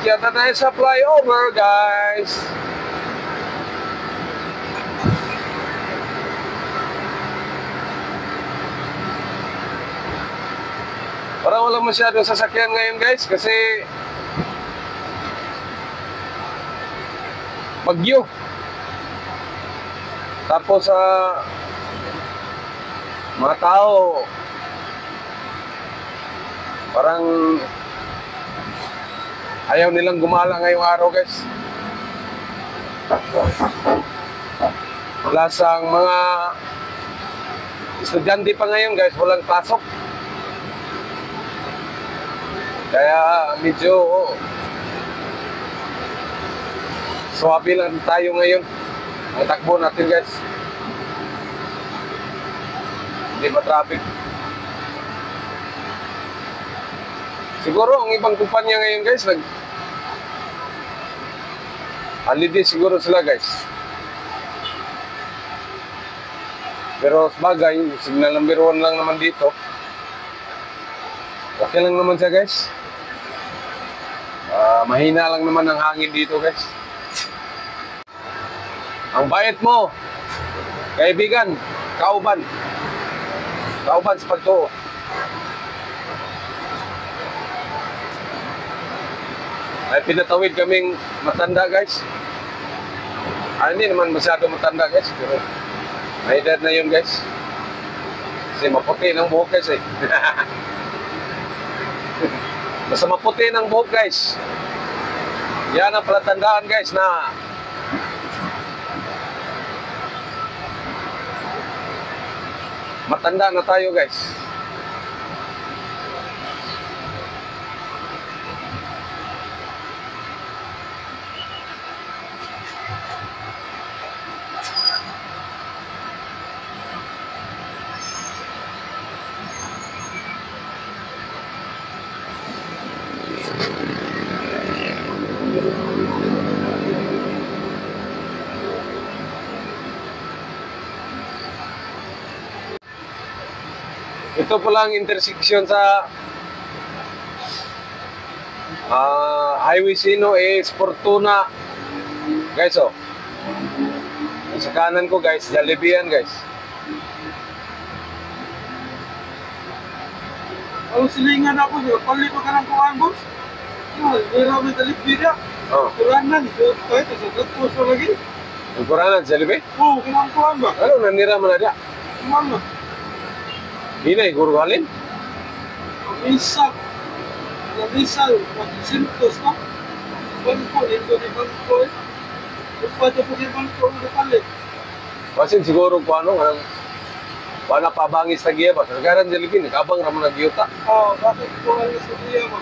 Akyat na tayo sa flyover, guys. Parang wala masyadong sasakyan ngayon, guys, kasi bagyo. Tapos mga tao parang ayaw nilang gumala ngayong araw, guys. Wala sang mga estudyante pa ngayon, guys, walang pasok. Kaya medyo swabe lang tayo ngayon ang takbo natin, guys. Hindi ba traffic? Siguro ang ibang kumpanya ngayon, guys, holiday siguro sila, guys. Pero sabagay, signal number 1 lang naman dito. Okay lang naman siya, guys. Mahina lang naman ang hangin dito, guys. Ang bayad mo, kaibigan, kauban sa pagtuo. Ay pinatawid kaming matanda, guys. Hindi naman masyado matanda, guys, pero may edad na yun, guys. Kasi maputi ng buhok, guys, eh. Basta maputi ng buhok, guys. Yan ang palatandaan, guys, na matanda na tayo, guys. Ito pala ang intersection sa Highway Sino is Fortuna, guys. Oh, sa kanan ko, guys, Jollibee yan, guys. Kalau silingan ako nyo, pali ko ka ng kuhaan, boss. Meron may Jollibee niya. Kuranan, kahit isagat po siya lagi. Ang kuranan, Jollibee? Oo, kinangkuhan ba? Ano, nanira mo na diya? Kumano? Hinay, guruhalin? Misa. Nabisal, magsintos, no? Bangko, ito ni Bangko, eh. Upad po ni Bangko, palit. Kasi siguro kung ano, paano pabangis na giya ba? Sargaran Jollibee, nagkabang naman na giyota. Oo, bakit po ang sa diya ba?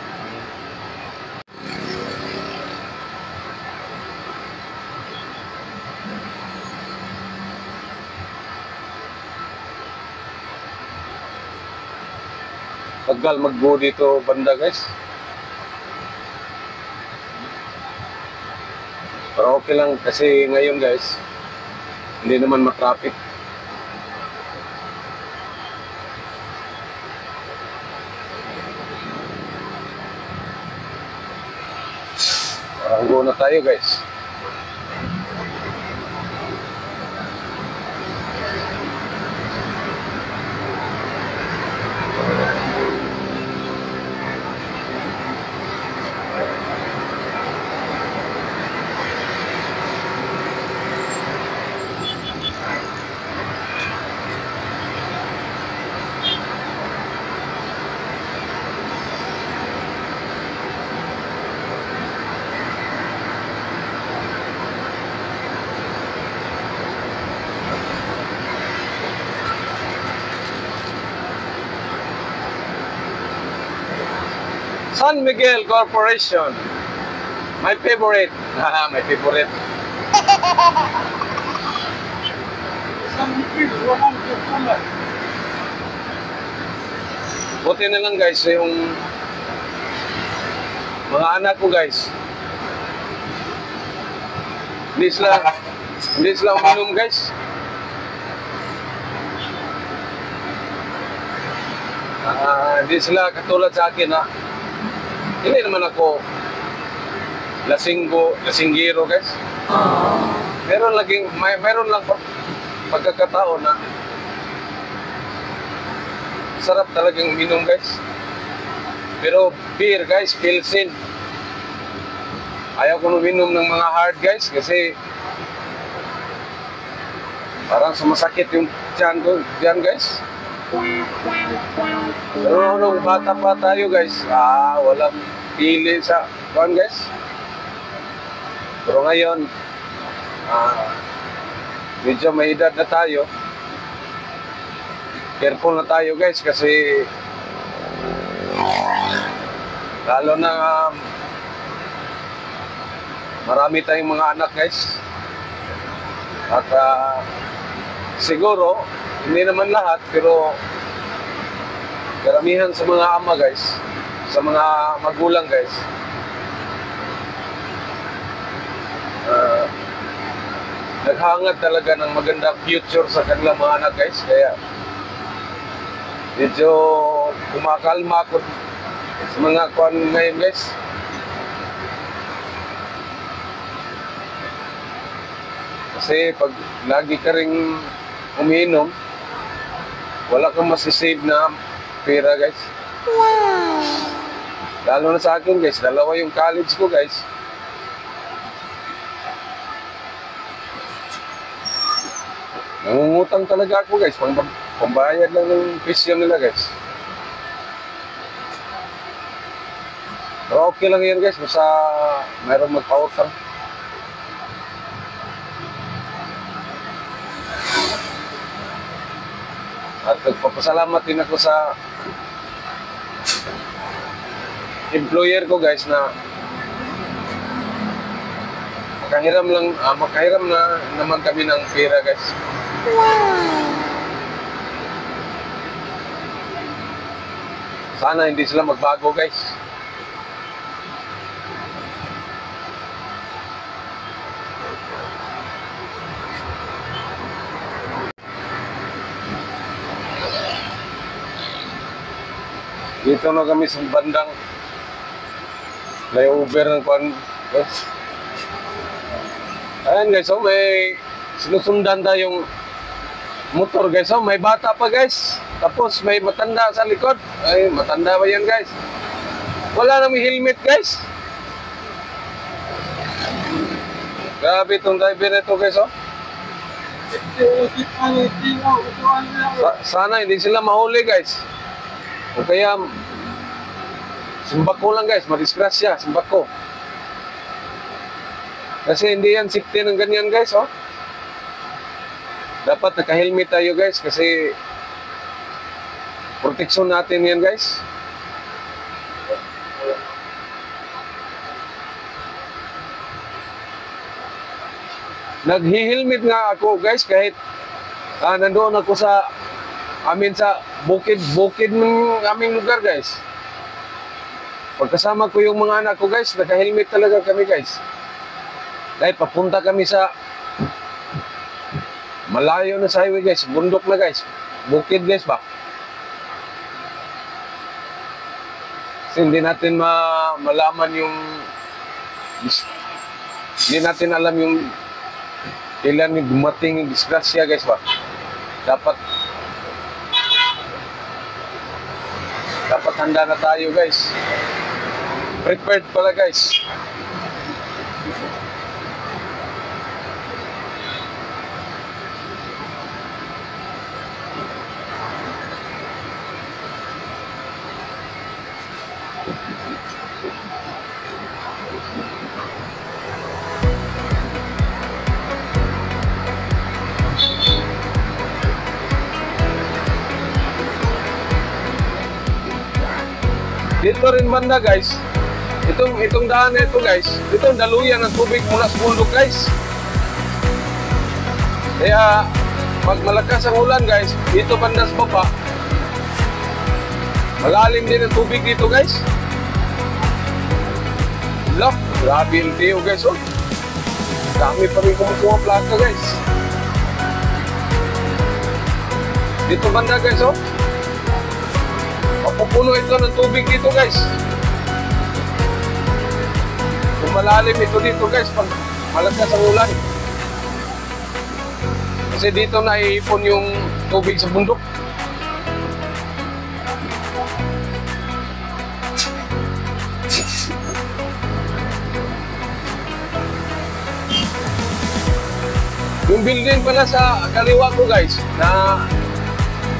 Tagal mag-go dito banda, guys. Pero okay lang kasi ngayon, guys, hindi naman matraffic. Parang go na tayo, guys. San Miguel Corporation. My favorite. My favorite. San Miguel, walang kukulat. Buti na lang, guys, yung mga anak ko, guys. Hindi sila uminom, guys. Hindi sila katulad sa akin, ha. Hindi naman ako lasinggero guys. Meron lang pagkakataon na sarap talagang minom guys. Pero beer guys, Pilsen. Ayaw ko uminom ng mga hard guys kasi parang sumasakit yung tiyan ko diyan guys. Pero nung bata pa tayo guys, walang pili sa kuwan guys. Pero ngayon, medyo may edad na tayo. Careful na tayo guys kasi lalo na marami tayong mga anak guys. At siguro, hindi naman lahat, pero karamihan sa mga ama guys, sa mga magulang guys, naghangad talaga ng magandang future sa kanilang mga anak guys. Kaya medyo kumakalma ako sa mga kuwan ngayon guys. Kasi pag lagi ka ring umiinom, wala kang masisave na pera guys. Lalo na sa akin guys, dalawa yung college ko guys. Nangungutang talaga ako guys, pambayad lang ng pisyon nila guys. Pero okay lang yan guys, basta mayroong magpautang. At nagpapasalamat din ako sa employer ko guys na makahiram na naman kami ng pera guys. Sana hindi sila magbago guys. Dito na kami sa bandang layover ng kuwan guys. Ayan guys, may sinusundan tayong motor guys. May bata pa guys. Tapos may matanda sa likod. Ay, matanda ba yan guys? Wala nang helmet guys. Grabe itong driver nito guys. Sana hindi sila mahuli guys. O kaya simbako lang guys, madisgrasya, simbako. Kasi hindi yan safety ng ganyan guys, oh. Dapat naka-helmet tayo guys kasi proteksyon natin yan guys. Naghi-helmet nga ako guys kahit nandoon ako sa sa bukid ng aming lugar guys. Pagkasama ko yung mga anak ko guys, naka-helmet talaga kami guys. Dahil papunta kami sa malayo na sa highway guys, bundok na guys, bukid guys ba. Kasi hindi natin malaman yung, hindi natin alam yung kailan dumating yung disgrasya guys ba. Dapat handa na tayo guys. Prepared pala guys. Dito rin banda guys, itong daan na ito guys, itong daluyan ng tubig mula sa bundok guys. Kaya pag malakas ang ulan guys, dito banda sa baba, malalim din ang tubig dito guys. Look, grabe yung tiyo guys, oh. Dami pa rin kumukuha plaka guys. Dito banda guys, oh. Mapupuno ito ng tubig dito guys. malalim ito dito guys pag malakas ang ulan. Kasi dito naiipon yung tubig sa bundok. Yung building pala sa kaliwa ko guys, na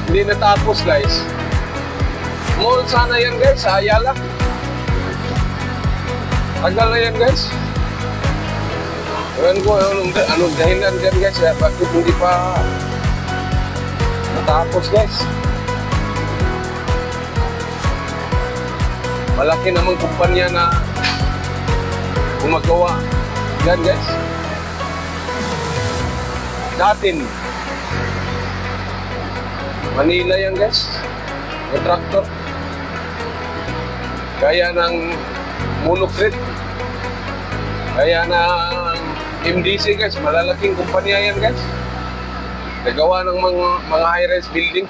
hindi natapos guys. Mall sana yan guys, sa Ayala. Tagal na yan guys. Ewan ko anong dahilan dyan guys, bakit hindi pa natapos guys. Malaki namang kumpanya na gumagawa yan guys. Datin Manila yan guys, contractor kaya ng Monocrete, kaya ng MDC guys, malalaking kumpanya yan guys, nagawa ng mga high-rise building.